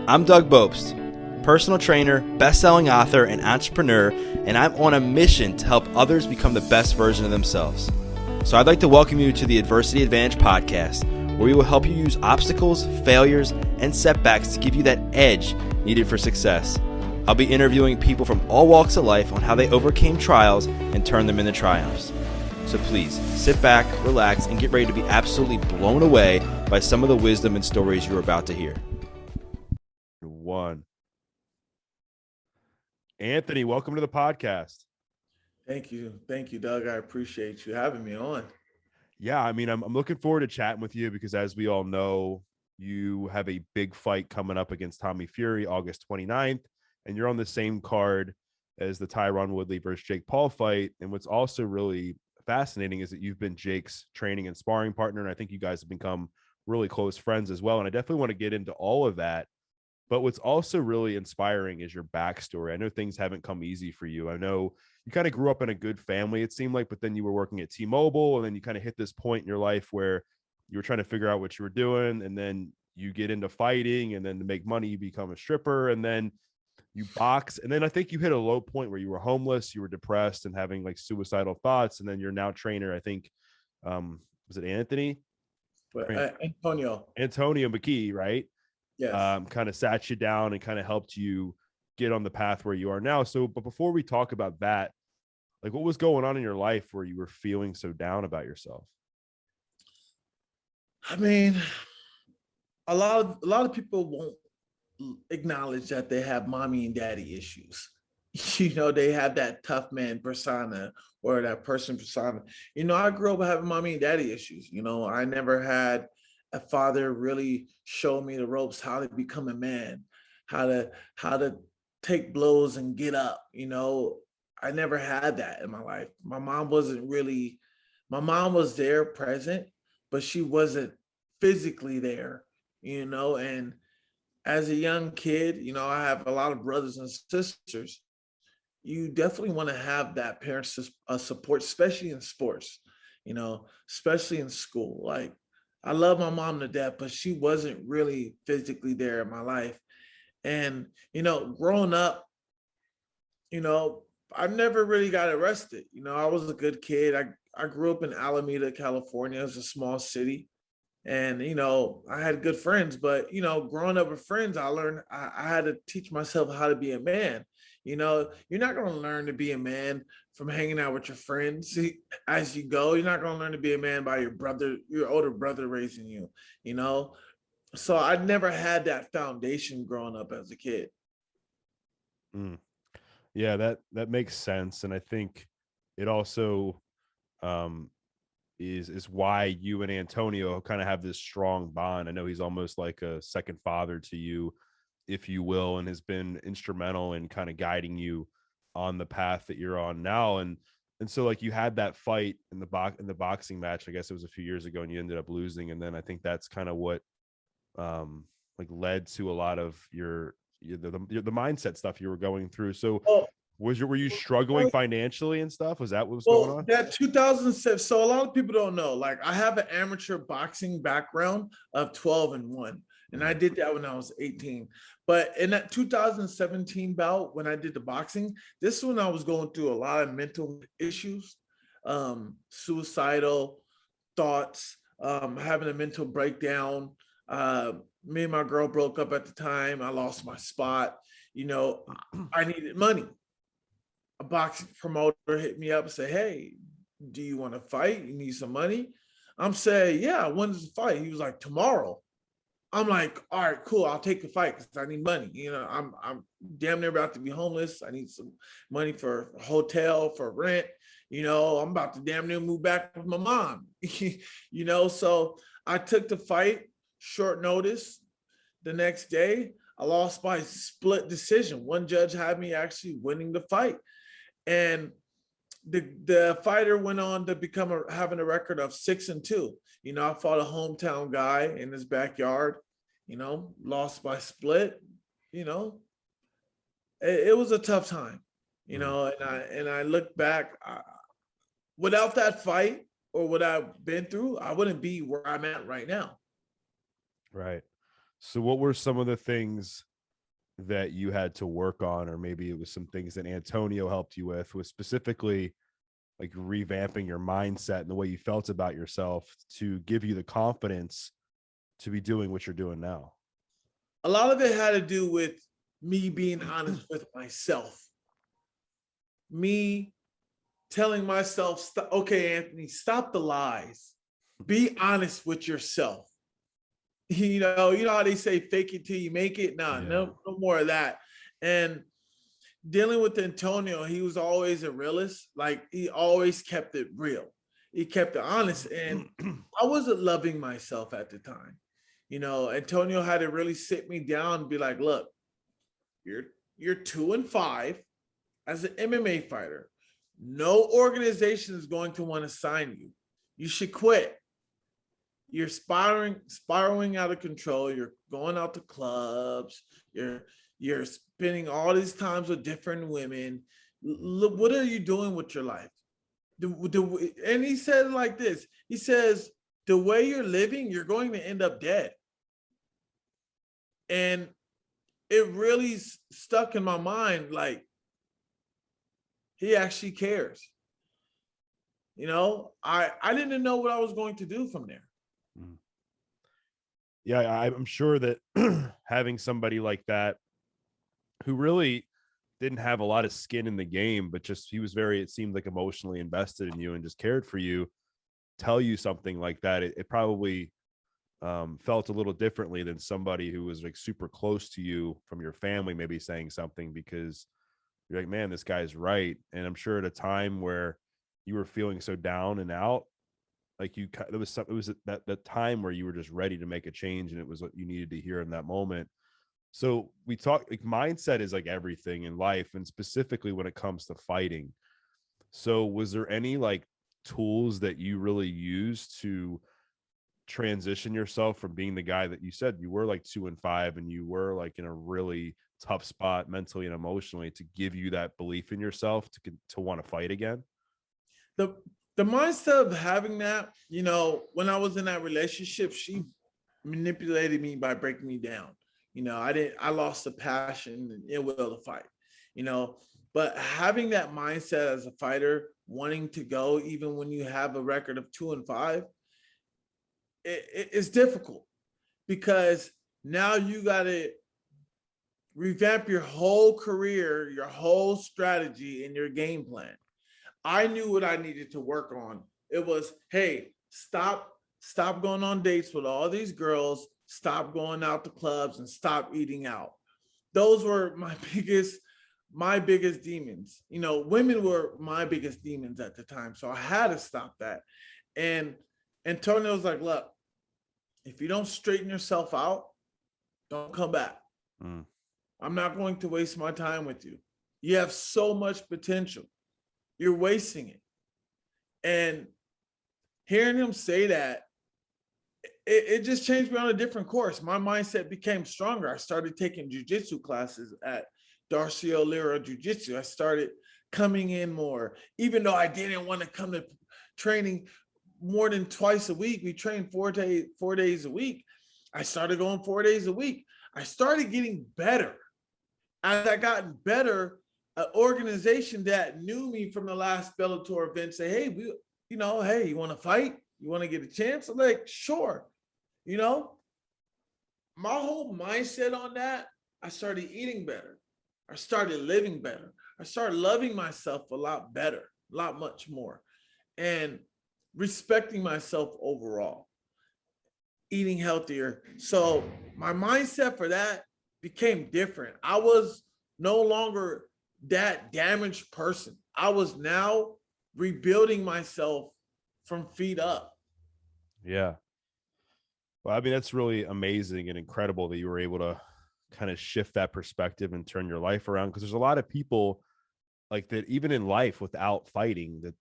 I'm Doug Bopst, personal trainer, best-selling author, and entrepreneur, and I'm on a mission to help others become the best version of themselves. So I'd like to welcome you to the Adversity Advantage podcast, where we will help you use obstacles, failures, and setbacks to give you that edge needed for success. I'll be interviewing people from all walks of life on how they overcame trials and turned them into triumphs. So please, sit back, relax, and get ready to be absolutely blown away by some of the wisdom and stories you're about to hear. One. Anthony, welcome to the podcast. Thank you, Doug. I appreciate you having me on. Yeah, I mean, I'm looking forward to chatting with you because, as we all know, you have a big fight coming up against Tommy Fury August 29th, and you're on the same card as the Tyron Woodley versus Jake Paul fight. And what's also really fascinating is that you've been Jake's training and sparring partner, and I think you guys have become really close friends as well. And I definitely want to get into all of that. But what's also really inspiring is your backstory. I know things haven't come easy for you. I know you kind of grew up in a good family, it seemed like, but then you were working at T-Mobile, and then you kind of hit this point in your life where you were trying to figure out what you were doing, and then you get into fighting, and then to make money, you become a stripper, and then you box. And then I think you hit a low point where you were homeless, you were depressed and having like suicidal thoughts. And then you're now trainer, I think, was it Anthony? Antonio McKee, right? Yes. Kind of sat you down and kind of helped you get on the path where you are now. So, but before we talk about that, like, what was going on in your life where you were feeling so down about yourself? I mean, a lot of people won't acknowledge that they have mommy and daddy issues. You know, they have that tough man persona or that person persona. You know, I grew up having mommy and daddy issues. You know, I never had a father really show me the ropes, how to become a man, how to take blows and get up. You know, I never had that in my life. My mom was there present, but she wasn't physically there, you know. And as a young kid, you know, I have a lot of brothers and sisters. You definitely want to have that parent support, especially in sports, you know, especially in school. Like, I love my mom to death, but she wasn't really physically there in my life. And, you know, growing up, you know, I never really got arrested. You know, I was a good kid. I grew up in Alameda, California. It's a small city. And, you know, I had good friends, but, you know, growing up with friends, I learned I had to teach myself how to be a man. You know, you're not going to learn to be a man from hanging out with your friends as you go. You're not going to learn to be a man by your older brother raising you, you know? So I never had that foundation growing up as a kid. Yeah, that makes sense. And I think it also is why you and Antonio kind of have this strong bond. I know he's almost like a second father to you, if you will, and has been instrumental in kind of guiding you on the path that you're on now. And so, like, you had that fight in the boxing match, I guess it was a few years ago, and you ended up losing. And then I think that's kind of what like led to a lot of the mindset stuff you were going through. So were you struggling financially and stuff? Was that what was going on? That 2007. So a lot of people don't know, like, I have an amateur boxing background of 12-1. And I did that when I was 18. But in that 2017 bout, when I did the boxing, this is when I was going through a lot of mental issues, suicidal thoughts, having a mental breakdown. Me and my girl broke up at the time. I lost my spot. You know, I needed money. A boxing promoter hit me up and said, "Hey, do you want to fight? You need some money?" I'm saying, "Yeah, when does the fight?" He was like, "Tomorrow." I'm like, "All right, cool. I'll take the fight because I need money. You know, I'm damn near about to be homeless. I need some money for a hotel, for rent. You know, I'm about to damn near move back with my mom." You know, so I took the fight, short notice. The next day, I lost by split decision. One judge had me actually winning the fight. And the fighter went on to having a record of 6-2. You know, I fought a hometown guy in his backyard, you know, lost by split. You know, it was a tough time, you know, and I look back, without that fight or what I've been through, I wouldn't be where I'm at right now. Right. So what were some of the things that you had to work on, or maybe it was some things that Antonio helped you with, was specifically like revamping your mindset and the way you felt about yourself to give you the confidence to be doing what you're doing now? A lot of it had to do with me being honest with myself. Me telling myself, okay, Anthony, stop the lies. Be honest with yourself. You know how they say fake it till you make it? No more of that. And dealing with Antonio, he was always a realist. Like, he always kept it real. He kept it honest. And I wasn't loving myself at the time. You know, Antonio had to really sit me down and be like, look, you're 2-5 as an MMA fighter. No organization is going to want to sign you. You should quit. You're spiraling out of control. You're going out to clubs. You're spending all these times with different women. Look, what are you doing with your life? And he said like this. He says, the way you're living, you're going to end up dead. And it really stuck in my mind, like, he actually cares. You know, I didn't know what I was going to do from there. Yeah, I'm sure that having somebody like that who really didn't have a lot of skin in the game, but just he was very, it seemed like, emotionally invested in you and just cared for you, tell you something like that, it probably felt a little differently than somebody who was like super close to you from your family, maybe saying something, because you're like, man, this guy's right. And I'm sure at a time where you were feeling so down and out, like it was that time where you were just ready to make a change, and it was what you needed to hear in that moment. So we talk, like, mindset is like everything in life, and specifically when it comes to fighting. So was there any like tools that you really used to transition yourself from being the guy that you said you were like 2-5 and you were like in a really tough spot mentally and emotionally, to give you that belief in yourself to want to fight again? The mindset of having that, you know, when I was in that relationship, she manipulated me by breaking me down. You know, I lost the passion and ill will to fight, you know, but having that mindset as a fighter, wanting to go, even when you have a record of 2-5, it's difficult, because now you got to revamp your whole career, your whole strategy, and your game plan. I knew what I needed to work on. It was, hey, stop going on dates with all these girls, stop going out to clubs, and stop eating out. Those were my biggest demons. You know, women were my biggest demons at the time. So I had to stop that. And Antonio was like, look, if you don't straighten yourself out, don't come back. I'm not going to waste my time with you. You have so much potential. You're wasting it. And hearing him say that, it just changed me on a different course. My mindset became stronger. I started taking jiu-jitsu classes at Darcy O'Leary Jiu-Jitsu. I started coming in more, even though I didn't want to come to training more than twice a week. We trained 4 days a week. I started going 4 days a week. I started getting better. As I got better, an organization that knew me from the last Bellator event say, hey, you want to fight? You want to get a chance? I'm like, sure. You know, my whole mindset on that, I started eating better. I started living better. I started loving myself a lot better, much more, and respecting myself overall, eating healthier. So my mindset for that became different. I was no longer that damaged person. I was now rebuilding myself from feet up. Yeah. Well, I mean, that's really amazing and incredible that you were able to kind of shift that perspective and turn your life around. Because there's a lot of people like that, even in life without fighting, that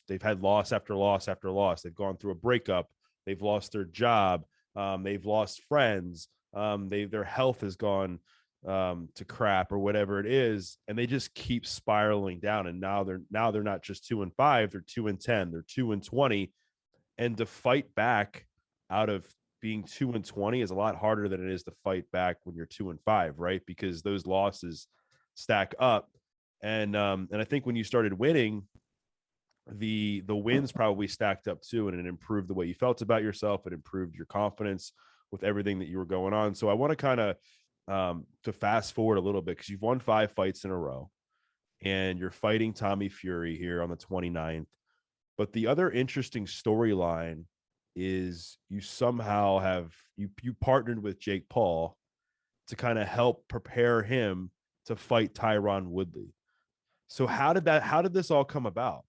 they've had loss after loss after loss. They've gone through a breakup. They've lost their job. They've lost friends. Their health has gone to crap or whatever it is, and they just keep spiraling down. And now they're not just 2-5, they're 2-10, they're 2-20, and to fight back out of being 2-20 is a lot harder than it is to fight back when you're 2-5, right? Because those losses stack up. And I think when you started winning, the wins probably stacked up too, and it improved the way you felt about yourself. It improved your confidence with everything that you were going on. So I want to kind of to fast forward a little bit, because you've won 5 fights in a row and you're fighting Tommy Fury here on the 29th. But the other interesting storyline is you somehow have you partnered with Jake Paul to kind of help prepare him to fight Tyron Woodley. So how did this all come about?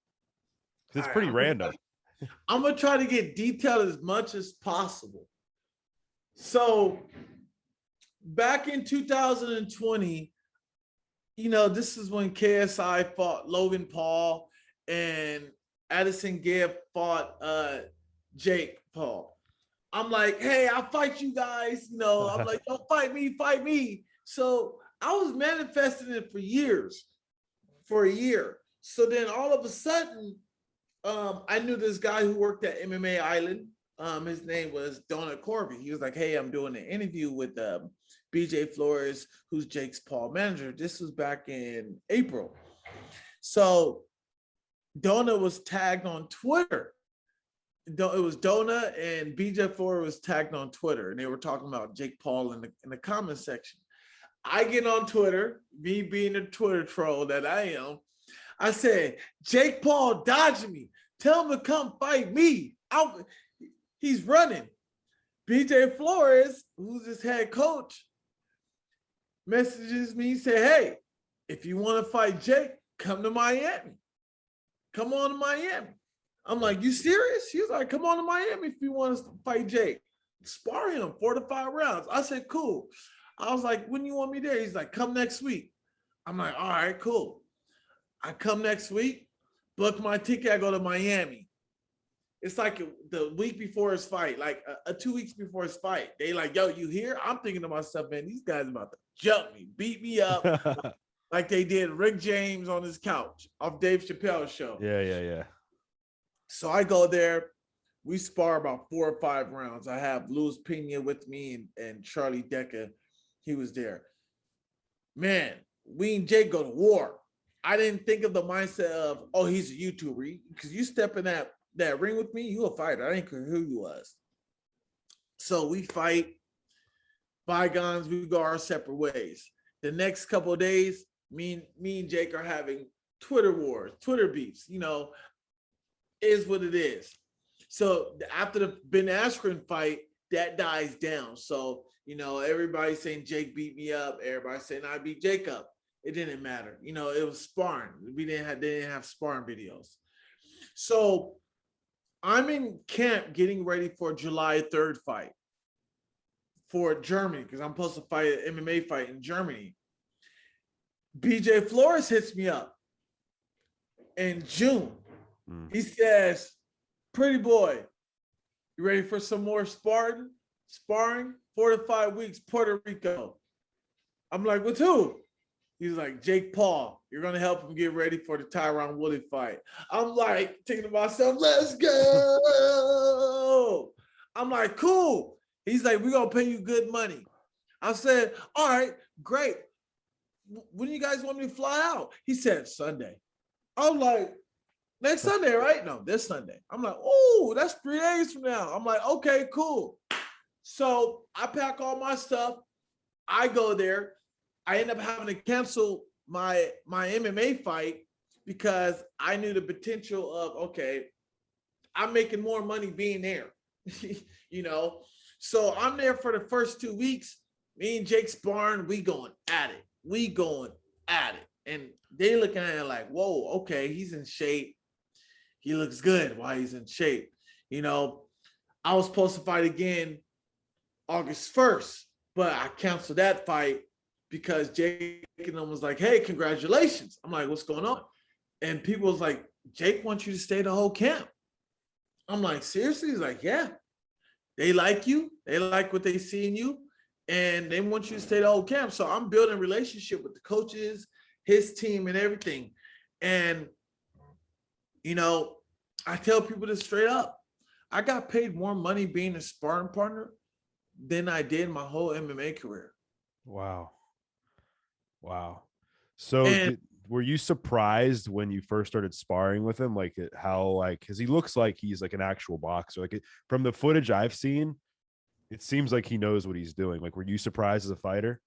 Because it's pretty random. I'm gonna try to get detailed as much as possible. So back in 2020, this is when KSI fought Logan Paul and Addison Gibb fought Jake Paul. I'm like, hey, I'll fight you guys. I'm like, don't fight me. So I was manifesting it for a year. So then all of a sudden, I knew this guy who worked at MMA Island. His name was Donut Corby. He was like, hey, I'm doing an interview with BJ Flores, who's Jake's Paul manager. This was back in April. So Donut was tagged on Twitter. It was Donut and BJ Flores was tagged on Twitter, and they were talking about Jake Paul in the comment section. I get on Twitter, me being a Twitter troll that I am. I said, Jake Paul dodging me. Tell him to come fight me. He's running. BJ Flores, who's his head coach, messages me, say, hey, if you want to fight Jake, come to Miami. Come on to Miami. I'm like, you serious? He was like, come on to Miami if you want to fight Jake. Spar him 4 to 5 rounds. I said, cool. I was like, when you want me there? He's like, come next week. I'm like, all right, cool. I come next week, book my ticket, I go to Miami. It's like the week before his fight, like 2 weeks before his fight. They like, yo, you here? I'm thinking to myself, man, these guys about to jump me, beat me up, like they did Rick James on his couch off Dave Chappelle's show. Yeah. So I go there. We spar about 4 or 5 rounds. I have Luis Pena with me and Charlie Decker. He was there. Man, we and Jake go to war. I didn't think of the mindset of, oh, he's a YouTuber. Because you step in that ring with me, you a fighter. I didn't care who you was. So we fight. Bygones, we go our separate ways. The next couple of days, me and Jake are having Twitter wars, Twitter beefs, is what it is. So after the Ben Askren fight, that dies down. So, everybody's saying Jake beat me up. Everybody's saying I beat Jake up. It didn't matter. It was sparring. They didn't have sparring videos. So I'm in camp getting ready for July 3rd fight for Germany, because I'm supposed to fight an MMA fight in Germany. BJ Flores hits me up in June. He says, pretty boy, you ready for some more sparring? 4 to 5 weeks, Puerto Rico. I'm like, with who? He's like, Jake Paul. You're going to help him get ready for the Tyron Woodley fight. I'm like, thinking to myself, let's go. I'm like, cool. He's like, we're going to pay you good money. I said, all right, great. When do you guys want me to fly out? He said, Sunday. I'm like, next Sunday, right? No, this Sunday. I'm like, oh, that's 3 days from now. I'm like, okay, cool. So I pack all my stuff. I go there. I end up having to cancel my MMA fight because I knew the potential of, okay, I'm making more money being there, So I'm there for the first 2 weeks. Me and Jake sparring, we going at it. And they looking at it like, whoa, okay, he's in shape. He looks good while he's in shape. I was supposed to fight again August 1st, but I canceled that fight because Jake and them was like, hey, congratulations. I'm like, what's going on? And people was like, Jake wants you to stay the whole camp. I'm like, seriously? He's like, yeah. They like you. They like what they see in you. And they want you to stay the whole camp. So I'm building a relationship with the coaches, his team, and everything. And, I tell people this straight up. I got paid more money being a sparring partner than I did my whole MMA career. Wow. So And were you surprised when you first started sparring with him? Like how, like, cause he looks like he's like an actual boxer. Like from the footage I've seen, it seems like he knows what he's doing. Like, were you surprised as a fighter?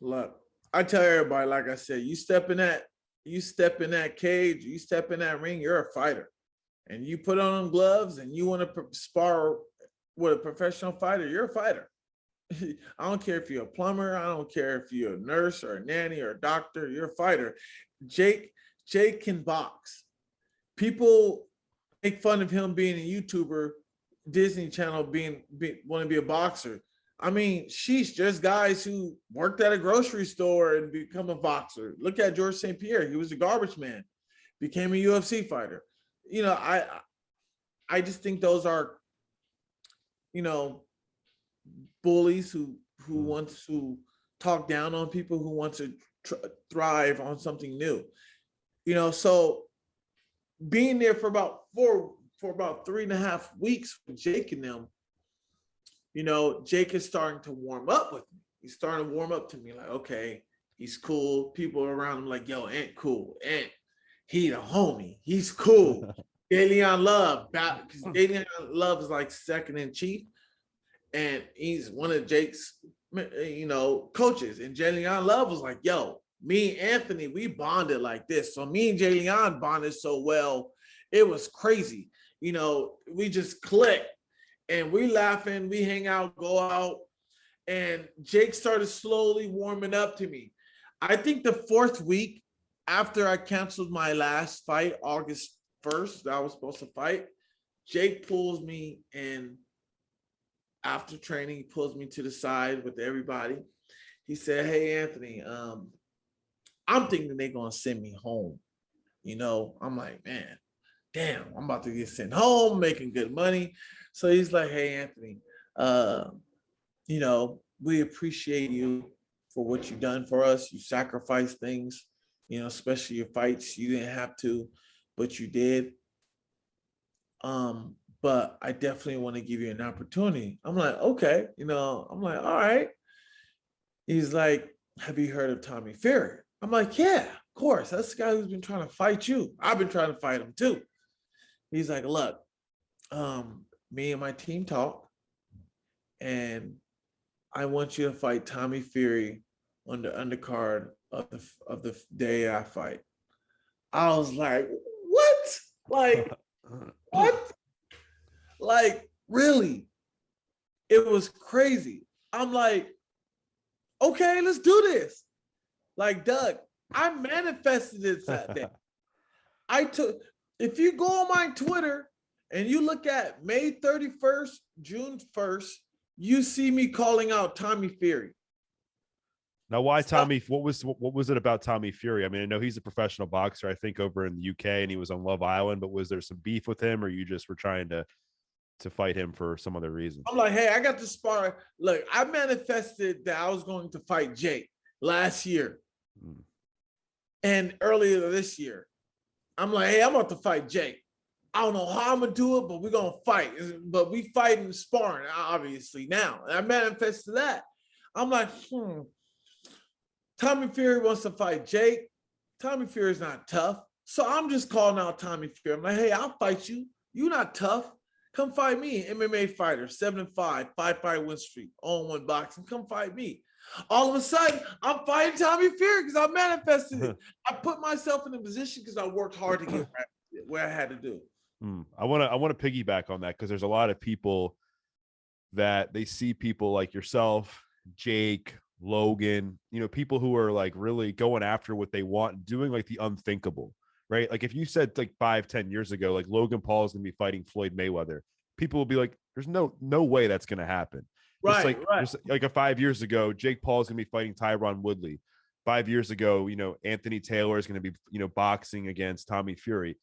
look, I tell everybody, like I said, you step in that cage, you step in that ring, you're a fighter. And you put on gloves and you want to spar with a professional fighter, you're a fighter. I don't care if you're a plumber, I don't care if you're a nurse or a nanny or a doctor, you're a fighter. Jake can box. People make fun of him being a YouTuber, Disney Channel want to be a boxer. I mean, sheesh, there's guys who worked at a grocery store and become a boxer. Look at George St. Pierre. He was a garbage man, became a UFC fighter. You know, I just think those are, you know, bullies who want to talk down on people who want to thrive on something new. You know, so being there for about 3.5 weeks with Jake and them, you know, Jake is starting to warm up with me. He's starting to warm up to me like, okay, he's cool. People around him like, yo, Ant cool. Ant, he the homie. He's cool. Dalian Love, because Dalian Love is like second in chief. And he's one of Jake's, you know, coaches. And Dalian Love was like, yo, me and Anthony, we bonded like this. So me and Dalian bonded so well, it was crazy. You know, we just clicked. And we laughing, we hang out, go out, and Jake started slowly warming up to me. I think the 4th week after I canceled my last fight, August 1st, that I was supposed to fight, Jake pulls me and after training, he pulls me to the side with everybody. He said, hey, Anthony, I'm thinking they're going to send me home. You know, I'm like, man, damn, I'm about to get sent home, making good money. So he's like, hey, Anthony, you know, we appreciate you for what you've done for us. You sacrificed things, you know, especially your fights. You didn't have to, but you did. But I definitely want to give you an opportunity. I'm like, okay, you know, I'm like, all right. He's like, have you heard of Tommy Fury? I'm like, yeah, of course. That's the guy who's been trying to fight you. I've been trying to fight him too. He's like, look, me and my team talk, and I want you to fight Tommy Fury on the undercard of the day I fight. I was like, what? Like, what? Like, really? It was crazy. I'm like, okay, let's do this. Like, Doug, I manifested it that day. If you go on my Twitter and you look at May 31st, June 1st, you see me calling out Tommy Fury. Now, why Tommy? What was it about Tommy Fury? I mean, I know he's a professional boxer, I think, over in the UK, and he was on Love Island, but was there some beef with him, or you just were trying to fight him for some other reason? I'm like, hey, I got to spar. Look, I manifested that I was going to fight Jake last year and earlier this year. I'm like, hey, I'm about to fight Jake. I don't know how I'm going to do it, but we're going to fight. But we fight and sparring, obviously, now. And I manifested that. I'm like, Tommy Fury wants to fight Jake. Tommy Fury's not tough. So I'm just calling out Tommy Fury. I'm like, hey, I'll fight you. You're not tough. Come fight me, MMA fighter, 7-5, 5-fight win streak, on-1 boxing. Come fight me. All of a sudden, I'm fighting Tommy Fury because I manifested it. I put myself in a position because I worked hard to get where I had to do. I want to piggyback on that because there's a lot of people that they see people like yourself, Jake, Logan, you know, people who are like really going after what they want, doing like the unthinkable. Right? Like if you said like 5-10 years ago, like Logan Paul is going to be fighting Floyd Mayweather, people will be like, there's no way that's going to happen. Right, just like 5 years ago, Jake Paul is going to be fighting Tyron Woodley. 5 years ago, you know, Anthony Taylor is going to be, you know, boxing against Tommy Fury.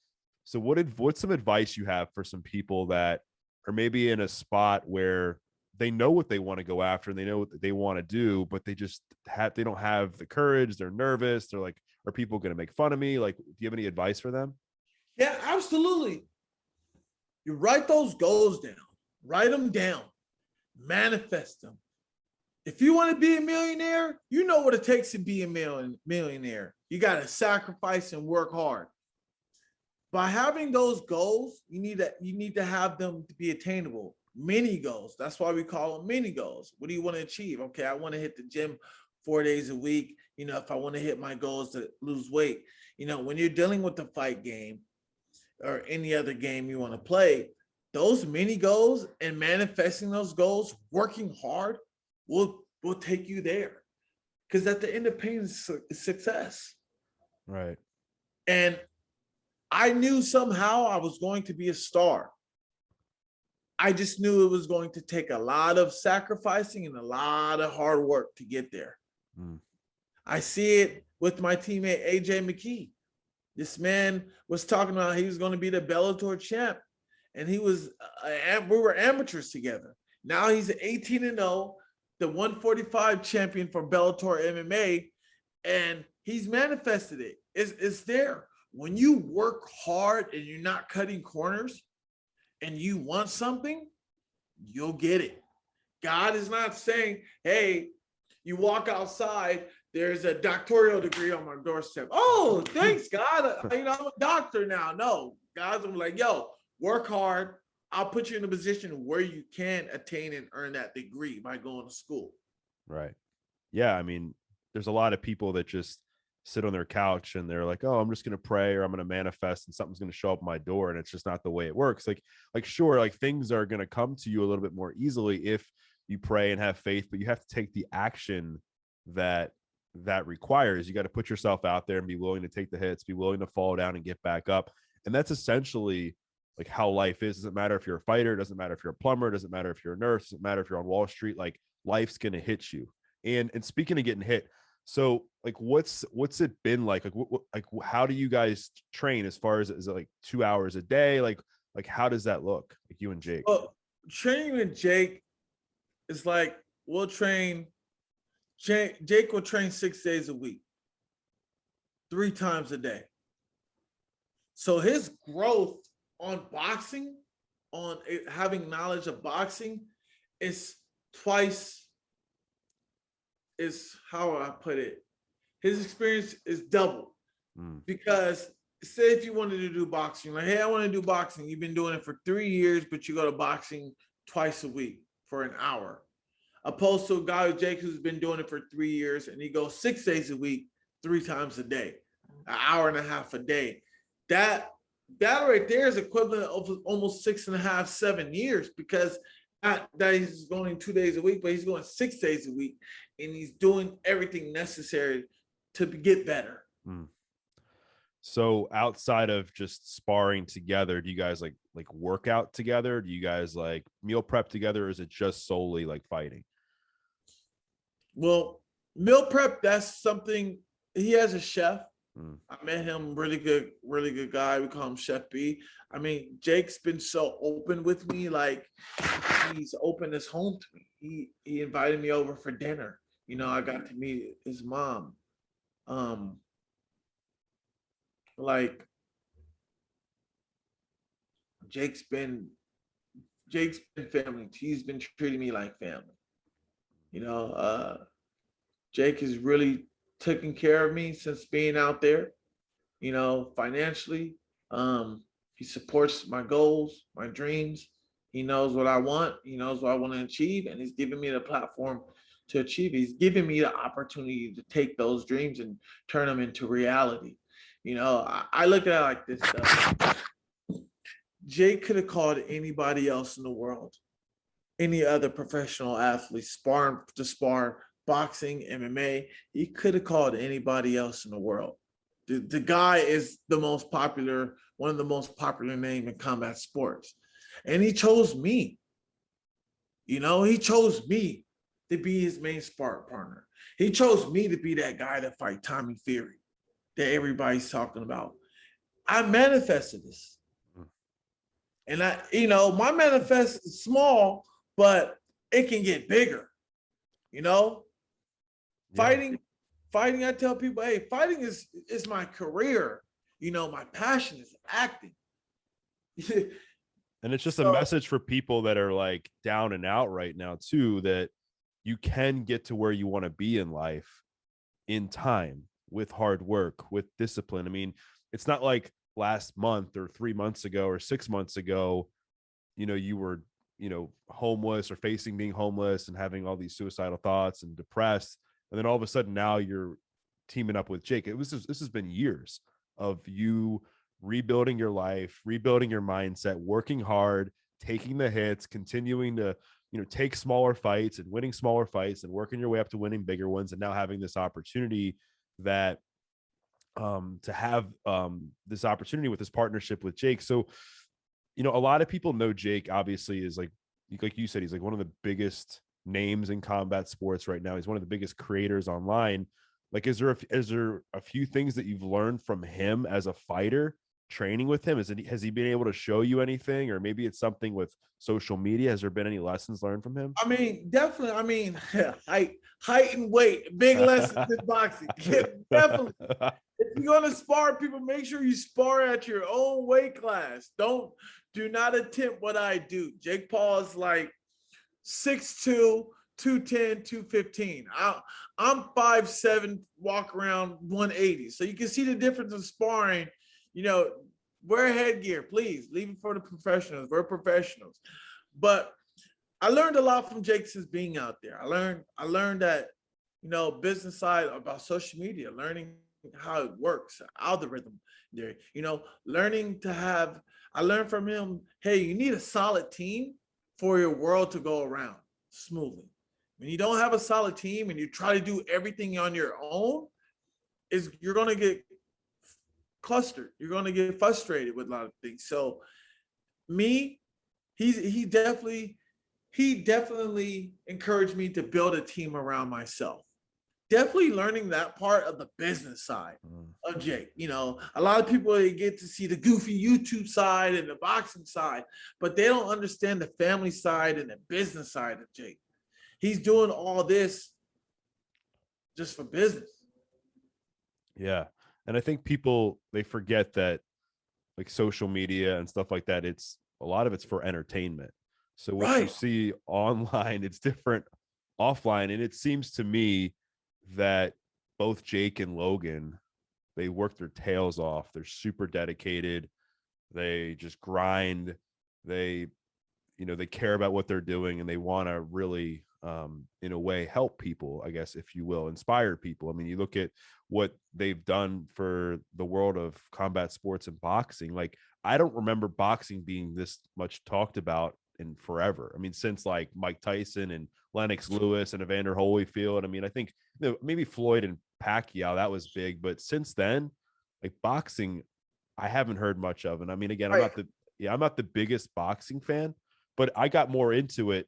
So what's some advice you have for some people that are maybe in a spot where they know what they want to go after and they know what they want to do, but they don't have the courage, they're nervous, they're like, are people going to make fun of me? Like, do you have any advice for them? Yeah, absolutely. You write those goals down, write them down, manifest them. If you want to be a millionaire, you know what it takes to be a millionaire. You got to sacrifice and work hard. By having those goals, you need to have them to be attainable. Mini goals. That's why we call them mini goals. What do you want to achieve? Okay, I want to hit the gym 4 days a week. You know, if I want to hit my goals to lose weight, you know, when you're dealing with the fight game or any other game you want to play, those mini goals and manifesting those goals, working hard will take you there. Because at the end of pain is success. Right. And I knew somehow I was going to be a star. I just knew it was going to take a lot of sacrificing and a lot of hard work to get there. I see it with my teammate, AJ McKee. This man was talking about he was going to be the Bellator champ. And we were amateurs together. Now he's 18-0, the 145 champion for Bellator MMA. And he's manifested it. It's there. When you work hard and you're not cutting corners and you want something, you'll get it. God is not saying, hey, you walk outside, there's a doctoral degree on my doorstep. Oh, thanks, God. I'm a doctor now. No, God's like, yo, work hard. I'll put you in a position where you can attain and earn that degree by going to school. Right. Yeah. I mean, there's a lot of people that just sit on their couch and they're like, oh, I'm just going to pray or I'm going to manifest and something's going to show up my door. And it's just not the way it works. Like sure, like things are going to come to you a little bit more easily if you pray and have faith, but you have to take the action that requires. You got to put yourself out there and be willing to take the hits, be willing to fall down and get back up. And that's essentially like how life is. It doesn't matter if you're a fighter, it doesn't matter if you're a plumber, it doesn't matter if you're a nurse, it doesn't matter if you're on Wall Street, like life's going to hit you. And speaking of getting hit, so like what's it been like how do you guys train as far as is it like 2 hours a day? Like how does that look, like you and Jake? Well, training with Jake is like we'll train. Jake will train 6 days a week, 3 times a day. So his growth on boxing, on having knowledge of boxing, is twice. Is how I put it. His experience is double. Because say if you wanted to do boxing, like, hey, I want to do boxing. You've been doing it for 3 years, but you go to boxing twice a week for an hour. Opposed to a guy like Jake who's been doing it for 3 years and he goes 6 days a week, 3 times a day, an hour and a half a day. That right there is equivalent of almost 6.5, 7 years, because not that he's going 2 days a week, but he's going 6 days a week and he's doing everything necessary to get better. So outside of just sparring together, do you guys like work out together? Do you guys like meal prep together? Or is it just solely like fighting? Well, meal prep, that's something he has a chef. I met him, really good guy. We call him Chef B. I mean, Jake's been so open with me, like he's opened his home to me. He invited me over for dinner. You know, I got to meet his mom. Like Jake's been family. He's been treating me like family. You know, Jake has really taken care of me since being out there, you know, financially. He supports my goals, my dreams. He knows what I want. He knows what I want to achieve, and he's giving me the platform to achieve. He's giving me the opportunity to take those dreams and turn them into reality. You know, I look at it like this stuff. Jake could have called anybody else in the world, any other professional athlete, spar, boxing, MMA. He could have called anybody else in the world. The guy is one of the most popular names in combat sports. And he chose me. You know, he chose me to be his main sparring partner. He chose me to be that guy that fight Tommy Fury that everybody's talking about. I manifested this. And my manifest is small, but it can get bigger. You know, yeah. Fighting, I tell people, hey, fighting is my career. You know, my passion is acting. And it's just a So, message for people that are like down and out right now too, that you can get to where you want to be in life in time, with hard work, with discipline. I mean, it's not like last month or 3 months ago or 6 months ago, you were, homeless or facing being homeless and having all these suicidal thoughts and depressed. And then all of a sudden now you're teaming up with Jake. This has been years of you rebuilding your life, rebuilding your mindset, working hard, taking the hits, continuing to, take smaller fights and winning smaller fights and working your way up to winning bigger ones. And now having this opportunity that to have this opportunity with this partnership with Jake. So, a lot of people know Jake obviously is like you said, he's like one of the biggest names in combat sports right now. He's one of the biggest creators online. Like, is there a few things that you've learned from him as a fighter training with him? Has he been able to show you anything, or maybe it's something with social media? Has there been any lessons learned from him? I mean, definitely. I mean, height and weight, big lessons in boxing. Definitely. If you're gonna spar people, make sure you spar at your own weight class. Do not attempt what I do. Jake Paul is like 6'2", 210, 215. I'm 5'7", walk around 180. So you can see the difference in sparring. Wear headgear, please. Leave it for the professionals. We're professionals. But I learned a lot from Jake since being out there. I learned that, business side about social media, learning how it works, algorithm there, I learned from him, hey, you need a solid team for your world to go around smoothly. When you don't have a solid team and you try to do everything on your own, you're going to get clustered. You're going to get frustrated with a lot of things. So he definitely encouraged me to build a team around myself. Definitely learning that part of the business side of Jake. A lot of people, they get to see the goofy YouTube side and the boxing side, but they don't understand the family side and the business side of Jake. He's doing all this just for business. Yeah. And I think people, they forget that like social media and stuff like that, a lot of it's for entertainment. So what you see online, it's different offline. And it seems to me that both Jake and Logan, they work their tails off. They're super dedicated. They just grind. They care about what they're doing, and they want to really, in a way, help people, I guess, if you will, inspire people. I mean, you look at what they've done for the world of combat sports and boxing. Like, I don't remember boxing being this much talked about in forever. I mean, since like Mike Tyson and Lennox Lewis and Evander Holyfield. I mean, I think maybe Floyd and Pacquiao, that was big, but since then, like boxing, I haven't heard much of. And I mean, again, I'm not the biggest boxing fan, but I got more into it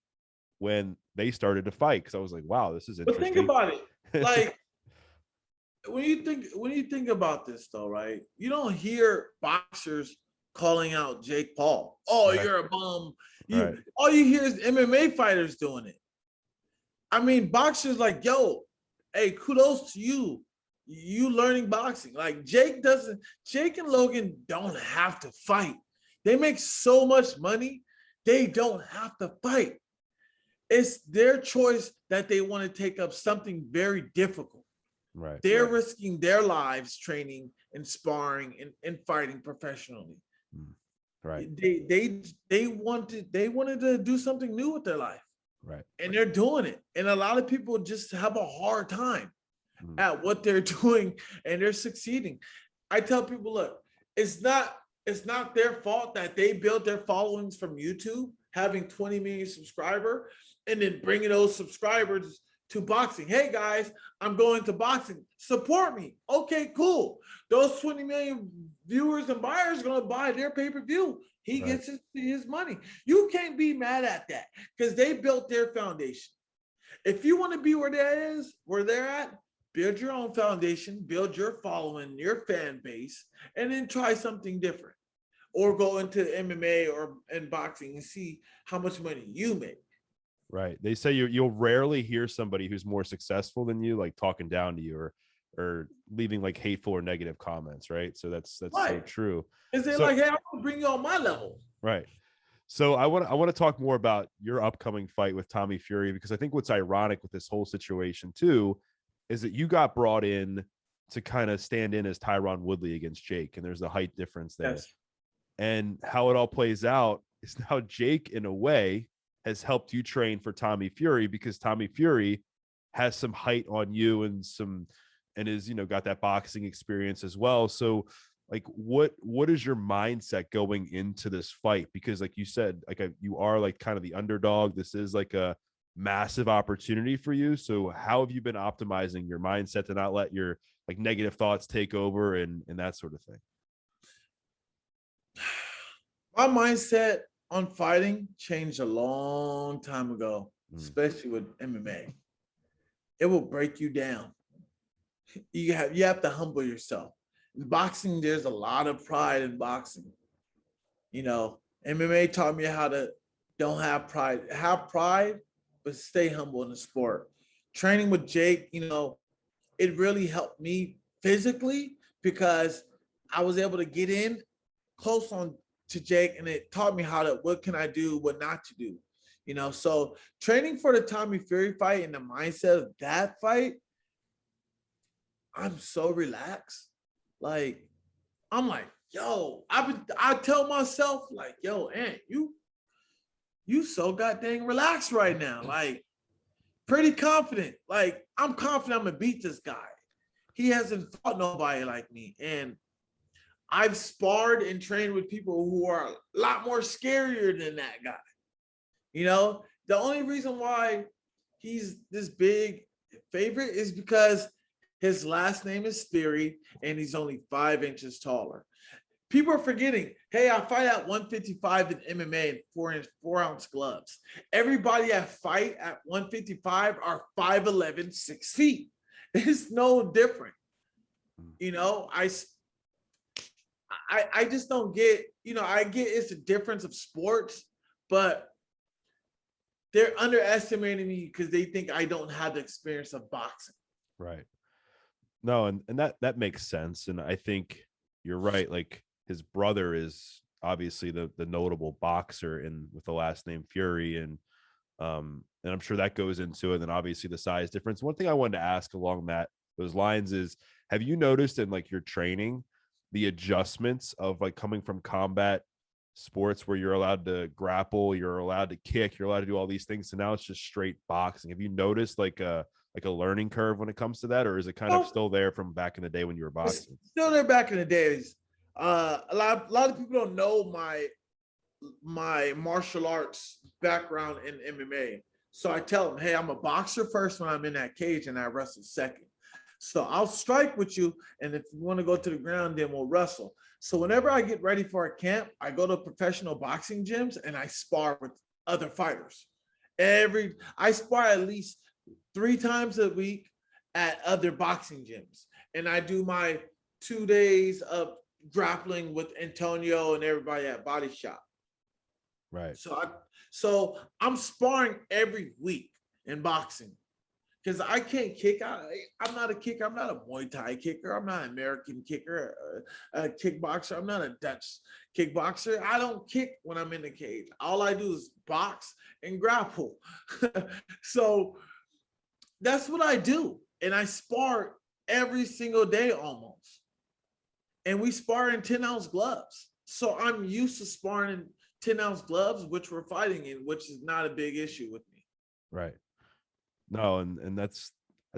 when they started to fight, because I was like, wow, this is interesting. But think about it. Like, when you think about this though, right? You don't hear boxers calling out Jake Paul. Oh, right. You're a bum. Right. All you hear is MMA fighters doing it. I mean, boxers like, yo, hey, kudos to you. You learning boxing. Like Jake and Logan don't have to fight. They make so much money. They don't have to fight. It's their choice that they want to take up something very difficult. Right. They're risking their lives training and sparring and fighting professionally. Right. They wanted to do something new with their life. Right. And they're doing it. And a lot of people just have a hard time at what they're doing, and they're succeeding. I tell people, look, it's not their fault that they built their followings from YouTube, having 20 million subscribers, and then bringing those subscribers to boxing. Hey guys, I'm going to boxing. Support me. Okay, cool. Those 20 million viewers and buyers are going to buy their pay-per-view. He gets his money. You can't be mad at that because they built their foundation. If you want to be where they're at, build your own foundation, build your following, your fan base, and then try something different. Or go into MMA or in boxing and see how much money you make. Right. They say you'll rarely hear somebody who's more successful than you, like talking down to you or leaving like hateful or negative comments. Right. So that's so true. Is they like, hey, I'm gonna bring you on my level. Right. So I want to talk more about your upcoming fight with Tommy Fury, because I think what's ironic with this whole situation too is that you got brought in to kind of stand in as Tyron Woodley against Jake, and there's a height difference there. Yes. And how it all plays out is now Jake, in a way, has helped you train for Tommy Fury, because Tommy Fury has some height on you and is, got that boxing experience as well. So like, what is your mindset going into this fight? Because like you said, you are like kind of the underdog. This is like a massive opportunity for you. So how have you been optimizing your mindset to not let your like negative thoughts take over and that sort of thing? My mindset on fighting changed a long time ago, especially with MMA. It will break you down. You have to humble yourself. In boxing, there's a lot of pride in boxing. MMA taught me how to don't have pride. Have pride, but stay humble in the sport. Training with Jake, it really helped me physically, because I was able to get in close on to Jake, and it taught me what can I do, what not to do. So training for the Tommy Fury fight and the mindset of that fight, I'm so relaxed. Like, I'm like, yo, I tell myself, like, yo, Ant, you so goddamn relaxed right now. Like, pretty confident. Like, I'm confident I'm gonna beat this guy. He hasn't fought nobody like me. And I've sparred and trained with people who are a lot more scarier than that guy. The only reason why he's this big favorite is because his last name is Fury and he's only 5 inches taller. People are forgetting, hey, I fight at 155 in MMA in 4-ounce gloves. Everybody I fight at 155 are 5'11", 6 feet. It's no different. I just don't get, I get it's a difference of sports, but they're underestimating me because they think I don't have the experience of boxing. Right. No, and that makes sense. And I think you're right. Like, his brother is obviously the notable boxer with the last name Fury. And I'm sure that goes into it. And then obviously the size difference. One thing I wanted to ask along those lines is, have you noticed in like your training, the adjustments of like coming from combat sports where you're allowed to grapple, you're allowed to kick, you're allowed to do all these things, so now it's just straight boxing? Have you noticed like a learning curve when it comes to that, or is it kind of still there from back in the day when you were boxing? It's still there back in the days. A lot of people don't know my martial arts background in MMA. So I tell them, hey, I'm a boxer first when I'm in that cage, and I wrestle second. So I'll strike with you, and if you want to go to the ground, then we'll wrestle. So whenever I get ready for a camp, I go to professional boxing gyms and I spar with other fighters. I spar at least 3 times a week at other boxing gyms. And I do my 2 days of grappling with Antonio and everybody at Body Shop. Right. So I'm sparring every week in boxing, because I can't kick. I'm not a kicker. I'm not a Muay Thai kicker. I'm not an American kicker, a kickboxer. I'm not a Dutch kickboxer. I don't kick when I'm in the cage. All I do is box and grapple. So that's what I do. And I spar every single day almost. And we spar in 10-ounce gloves. So I'm used to sparring in 10-ounce gloves, which we're fighting in, which is not a big issue with me. Right. No, and that's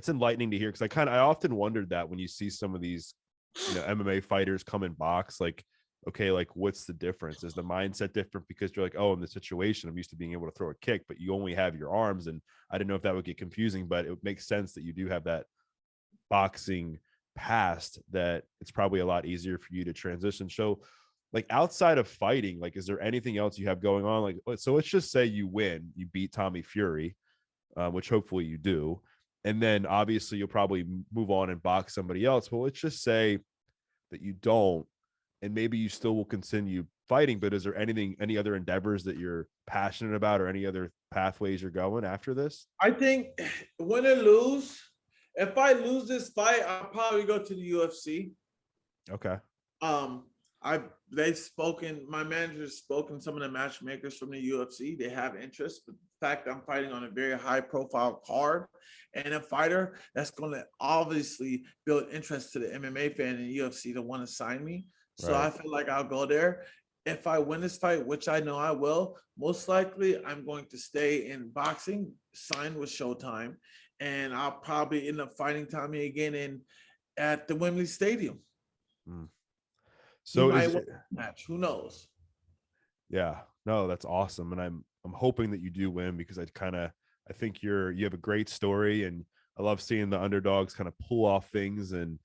enlightening to hear, because I often wondered that when you see some of these MMA fighters come in box, like, okay, like what's the difference? Is the mindset different because you're like, oh, in this situation I'm used to being able to throw a kick, but you only have your arms? And I didn't know if that would get confusing, but it makes sense that you do have that boxing past, that it's probably a lot easier for you to transition. So like, outside of fighting, like, is there anything else you have going on? Like, so let's just say you beat Tommy Fury, which hopefully you do. And then obviously you'll probably move on and box somebody else. But let's just say that you don't, and maybe you still will continue fighting, but is there any other endeavors that you're passionate about, or any other pathways you're going after this? I think win or lose, if I lose this fight, I'll probably go to the UFC. Okay. they've spoken, my manager's spoken, some of the matchmakers from the UFC, they have interest, but the fact I'm fighting on a very high profile card and a fighter that's going to obviously build interest to the MMA fan and UFC to want to sign me. So Right. I feel like I'll go there. If I win this fight, which I know I will, most likely I'm going to stay in boxing, sign with Showtime, and I'll probably end up fighting Tommy again at the Wembley Stadium. Mm. He So might win the match. Who knows? yeah, no, that's awesome. And I'm hoping that you do win, because I think you have a great story, and I love seeing the underdogs kind of pull off things, and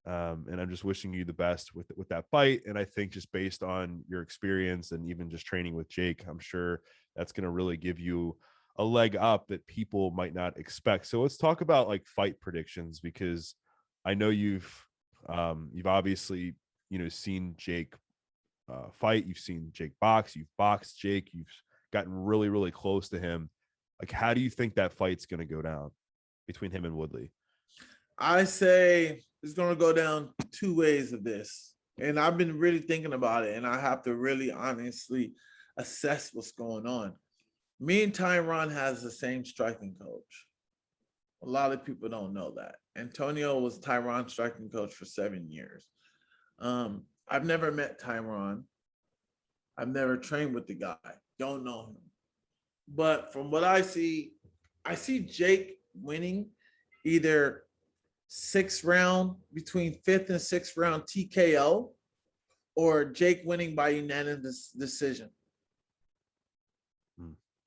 I'm just wishing you the best with that fight. And I think just based on your experience and even just training with Jake, I'm sure that's going to really give you a leg up that people might not expect. So let's talk about like fight predictions, because I know you've obviously, seen Jake fight, you've seen Jake box, you've boxed Jake, you've gotten really, really close to him. Like, how do you think that fight's going to go down between him and Woodley? I say it's going to go down two ways of this. And I've been really thinking about it, and I have to really honestly assess what's going on. Me and Tyron has the same striking coach. A lot of people don't know that. Antonio was Tyron's striking coach for 7 years. I've never met Tyron. I've never trained with the guy. Don't know him. But from what I see Jake winning either 6th round, between 5th and 6th round TKO, or Jake winning by unanimous decision.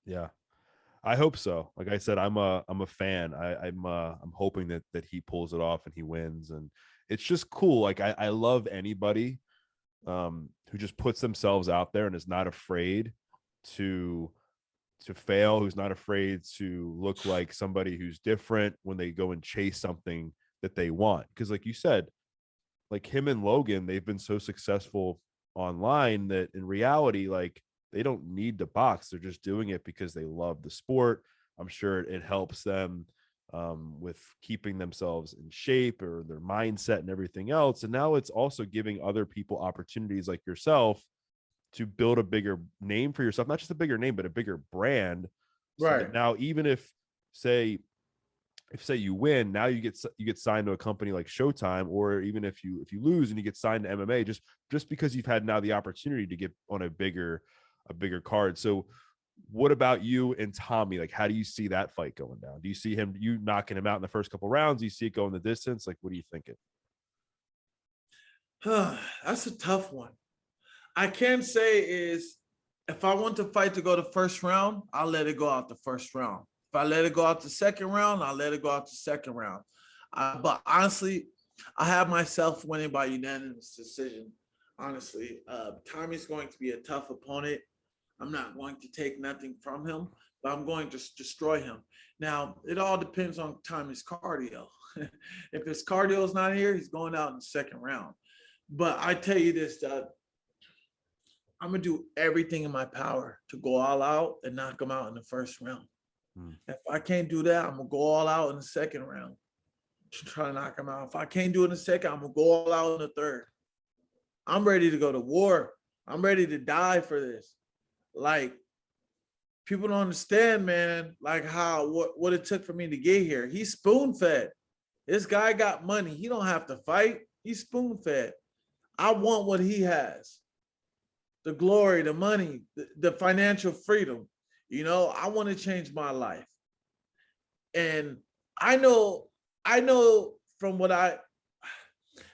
Yeah, I hope so. Like I said, I'm a fan. I'm hoping that he pulls it off and he wins. And it's just cool. Like I love anybody who just puts themselves out there and is not afraid to fail, who's not afraid to look like somebody who's different when they go and chase something that they want. Because like you said, like him and Logan, they've been so successful online that in reality, like they don't need to box. They're just doing it because they love the sport. I'm sure it helps them with keeping themselves in shape, or their mindset and everything else. And now it's also giving other people opportunities like yourself to build a bigger name for yourself, not just a bigger name, but a bigger brand. So Right. that now, even if say you win, now you get signed to a company like Showtime, or even if you lose and you get signed to MMA, just because you've had now the opportunity to get on a bigger card. So what about you and Tommy? Like, how do you see that fight going down? Do you see you knocking him out in the first couple rounds? Do you see it going the distance? Like, what are you thinking? That's a tough one. I can say is, if I want the fight to go the first round, I'll let it go out the first round. If I let it go out the second round, I'll let it go out the second round. But honestly, I have myself winning by unanimous decision. Honestly, Tommy's going to be a tough opponent. I'm not going to take nothing from him, but I'm going to destroy him. Now, it all depends on Tommy's cardio. If his cardio is not here, he's going out in the second round. But I tell you this, Doug, I'm going to do everything in my power to go all out and knock him out in the first round. If I can't do that, I'm going to go all out in the second round to try to knock him out. If I can't do it in the second, I'm going to go all out in the third. I'm ready to go to war. I'm ready to die for this. Like, people don't understand, man, like what it took for me to get here. He's spoon-fed. This guy got money. He don't have to fight. He's spoon-fed. I want what he has. The glory, the money, the financial freedom. I want to change my life. And I know from what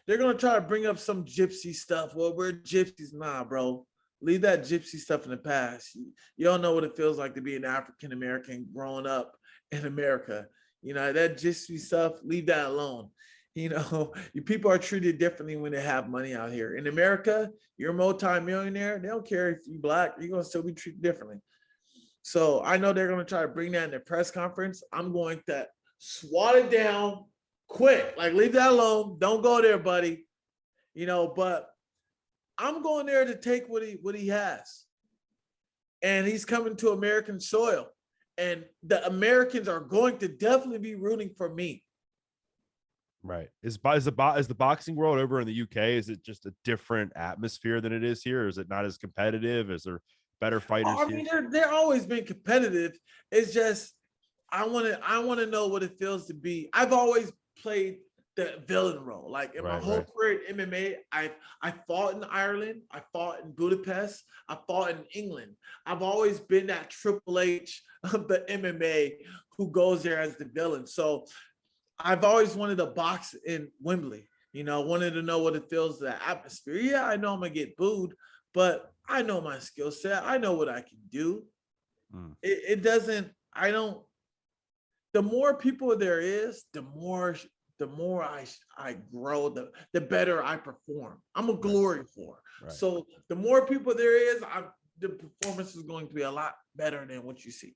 they're going to try to bring up some gypsy stuff. Well, we're gypsies. Nah, bro. Leave that gypsy stuff in the past. You don't know what it feels like to be an African-American growing up in America. That gypsy stuff, leave that alone. People are treated differently when they have money out here. In America, you're a multi-millionaire. They don't care if you're Black. You're going to still be treated differently. So I know they're going to try to bring that in their press conference. I'm going to swat it down quick. Like, leave that alone. Don't go there, buddy. But I'm going there to take what he has. And he's coming to American soil. And the Americans are going to definitely be rooting for me. Right. Is the boxing world over in the UK? Is it just a different atmosphere than it is here? Is it not as competitive? Is there better fighters I here? mean, they're always been competitive. It's just I want to know what it feels to be. I've always played the villain role. Like in my whole career in MMA, I fought in Ireland, I fought in Budapest, I fought in England. I've always been that Triple H of the MMA who goes there as the villain. So I've always wanted to box in Wembley. Wanted to know what it feels, the atmosphere. Yeah, I know I'm gonna get booed, but I know my skill set. I know what I can do. It doesn't. I don't. The more people there is, the more I grow, the better I perform. I'm a glory whore. Right. So the more people there is, the performance is going to be a lot better than what you see.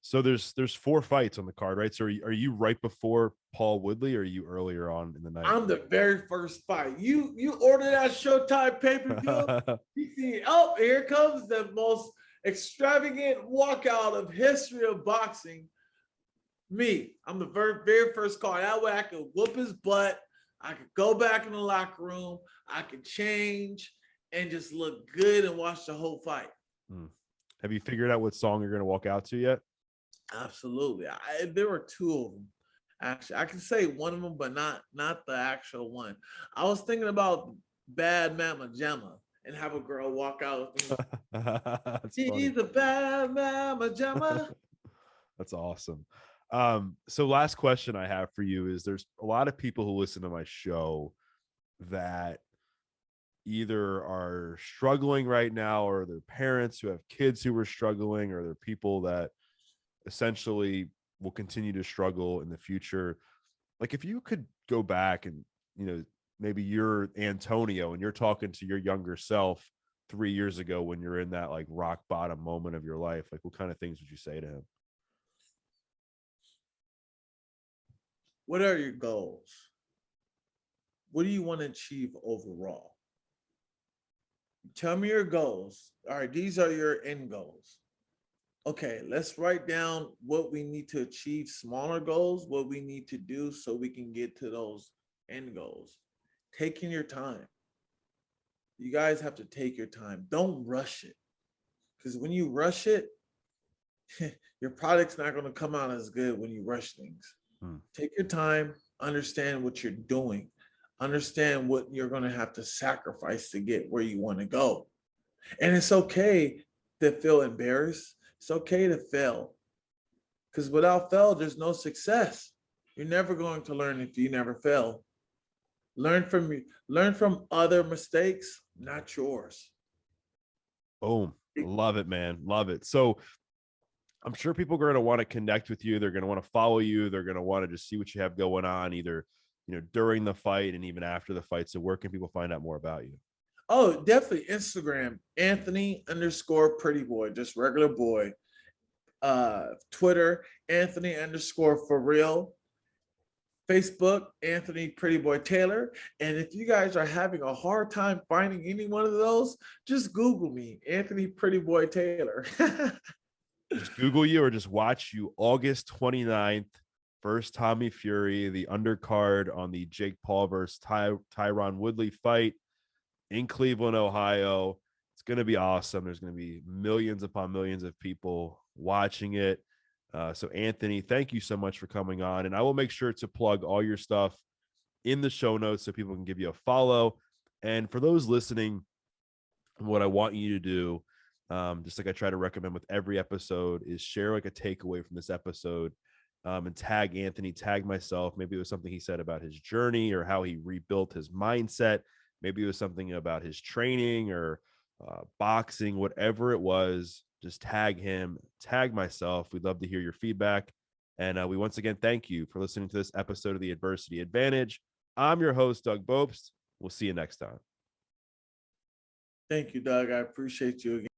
So there's 4 fights on the card, right? So are you right before Paul Woodley, or are you earlier on in the night? I'm the very first fight. You order that Showtime pay-per-view. You see, oh, here comes the most extravagant walkout of history of boxing. Me, I'm the very first card. That way I could whoop his butt. I could go back in the locker room. I could change and just look good and watch the whole fight. Have you figured out what song you're going to walk out to yet? Absolutely. There were 2 of them. Actually, I can say one of them, but not the actual one. I was thinking about Bad Mama Jamma and have a girl walk out with me. She's a bad Mama Jamma. That's awesome. So last question I have for you is, there's a lot of people who listen to my show that either are struggling right now, or their parents who have kids who are struggling, or they're people that essentially will continue to struggle in the future. Like, if you could go back and, maybe you're Antonio and you're talking to your younger self 3 years ago when you're in that like rock bottom moment of your life, like what kind of things would you say to him? What are your goals? What do you want to achieve overall? Tell me your goals. All right, these are your end goals. Okay, let's write down what we need to achieve, smaller goals, what we need to do so we can get to those end goals. Taking your time. You guys have to take your time. Don't rush it. Because when you rush it, your product's not going to come out as good when you rush things. Take your time, understand what you're doing, understand what you're going to have to sacrifice to get where you want to go. And it's okay to feel embarrassed. It's okay to fail, because without fail, there's no success. You're never going to learn if you never fail. Learn from other mistakes, not yours. Boom. Love it, man. Love it. So I'm sure people are going to want to connect with you. They're going to want to follow you. They're going to want to just see what you have going on, either, during the fight and even after the fight. So where can people find out more about you? Oh, definitely Instagram, Anthony_pretty boy, just regular boy. Twitter, Anthony_for real. Facebook, Anthony Pretty Boy Taylor. And if you guys are having a hard time finding any one of those, just Google me, Anthony Pretty Boy Taylor. Just Google you, or just watch you August 29th, first Tommy Fury, the undercard on the Jake Paul versus Tyron Woodley fight in Cleveland, Ohio. It's going to be awesome. There's going to be millions upon millions of people watching it. So Anthony, thank you so much for coming on. And I will make sure to plug all your stuff in the show notes so people can give you a follow. And for those listening, what I want you to do, just like I try to recommend with every episode, is share like a takeaway from this episode, and tag Anthony, tag myself. Maybe it was something he said about his journey or how he rebuilt his mindset. Maybe it was something about his training or boxing, whatever it was. Just tag him, tag myself. We'd love to hear your feedback. And we once again thank you for listening to this episode of The Adversity Advantage. I'm your host, Doug Bopst. We'll see you next time. Thank you, Doug. I appreciate you again.